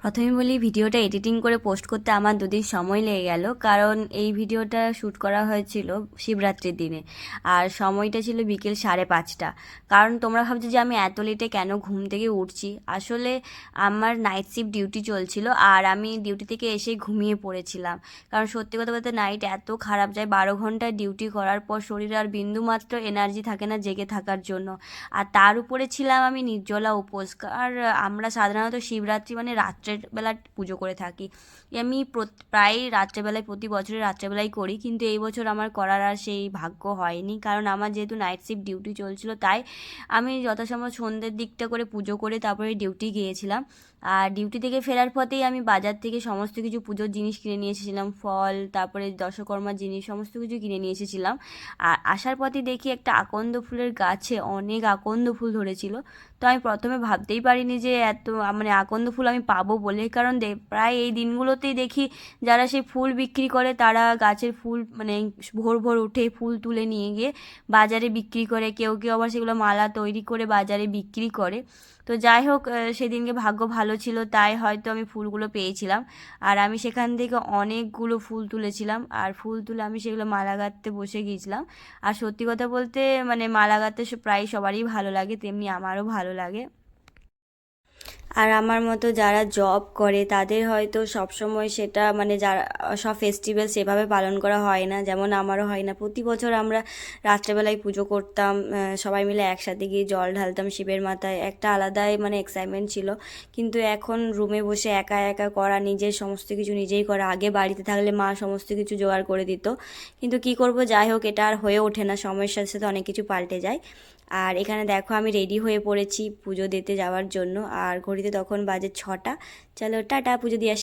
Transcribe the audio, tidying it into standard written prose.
প্রথমে বলি, ভিডিওটা এডিটিং করে পোস্ট করতে আমার দুদিন সময় লেগে গেল, কারণ এই ভিডিওটা শ্যুট করা হয়েছিল শিবরাত্রির দিনে। আর সময়টা ছিল বিকেল 5:30। কারণ তোমরা ভাবছো যে আমি এত লেটে কেন ঘুম থেকে উঠছি, আসলে আমার নাইট শিফট ডিউটি চলছিল আর আমি ডিউটি থেকে এসে ঘুমিয়ে পড়েছিলাম। কারণ সত্যি কথা বলতে নাইট এত খারাপ যায়, 12 ঘন্টা ডিউটি করার পর শরীরে আর বিন্দুমাত্র এনার্জি থাকে না জেগে থাকার জন্য। আর তার উপরে ছিলাম আমি নির্জলা উপোস। আর আমরা সাধারণত শিবরাত্রি মানে রাত্রের বেলা পুজো করে থাকি। আমি প্রায় রাত্রেবেলায়, প্রতি বছরের রাত্রেবেলায় করি, কিন্তু এই বছর আমার করার আর সেই ভাগ্য হয়নি, কারণ আমার যেহেতু নাইট শিফট ডিউটি চলছিল, তাই আমি যথাসম্ভব সন্ধ্যের দিকটা করে পুজো করে তারপরে ডিউটি গিয়েছিলাম। আর ডিউটি থেকে ফেরার পথেই আমি বাজার থেকে সমস্ত কিছু পুজোর জিনিস কিনে নিয়ে এসেছিলাম, ফল, তারপরে দশকর্মার জিনিস, সমস্ত কিছু কিনে নিয়ে এসেছিলাম। আর আসার পথে দেখি একটা আকন্দ ফুলের গাছে অনেক আকন্দ ফুল ধরেছিল। তো আমি প্রথমে ভাবতেই পারিনি যে এত মানে আকন্দ ফুল আমি পাবো বলে, কারণ প্রায় এই দিনগুলোতেই দেখি যারা সেই ফুল বিক্রি করে তারা গাছের ফুল মানে ভোর ভোর উঠে ফুল তুলে নিয়ে গিয়ে বাজারে বিক্রি করে, কেউ কেউ আবার সেগুলো মালা তৈরি করে বাজারে বিক্রি করে। তো যাই হোক, সেদিনকে ভাগ্য ভালো ছিল তাই হয়তো আমি ফুলগুলো পেয়েছিলাম। আর আমি সেখান থেকে অনেকগুলো ফুল তুলেছিলাম, আর ফুল তুলে আমি সেগুলো মালা গাঁথতে বসে গিয়েছিলাম। আর সত্যি কথা বলতে মানে মালা গাঁথতে প্রায় সবারই ভালো লাগে, তেমনি আমারও ভালো লাগে। আর আমার মতো যারা জব করে তাদের হয়তো সবসময় সেটা মানে যারা সব ফেস্টিভ্যাল সেভাবে পালন করা হয় না, যেমন আমারও হয় না। প্রতি বছর আমরা রাত্রেবেলায় পুজো করতাম, সবাই মিলে একসাথে গিয়ে জল ঢালতাম শিবের মাথায়, একটা আলাদাই মানে এক্সাইটমেন্ট ছিল। কিন্তু এখন রুমে বসে একা একা করা, নিজের সমস্ত কিছু নিজেই করা, আগে বাড়িতে থাকলে মা সমস্ত কিছু জোগাড় করে দিত, কিন্তু কি করব, যাই হোক এটা আর হয়ে ওঠে না, সময়ের সাথে সাথে অনেক কিছু পাল্টে যায়। আর এখানে দেখো আমি রেডি হয়ে পড়েছি পুজো দিতে যাওয়ার জন্য, আর ঘড়িতে তখন বাজে 6টা। চলো টাটা, পুজো দিয়ে আসি।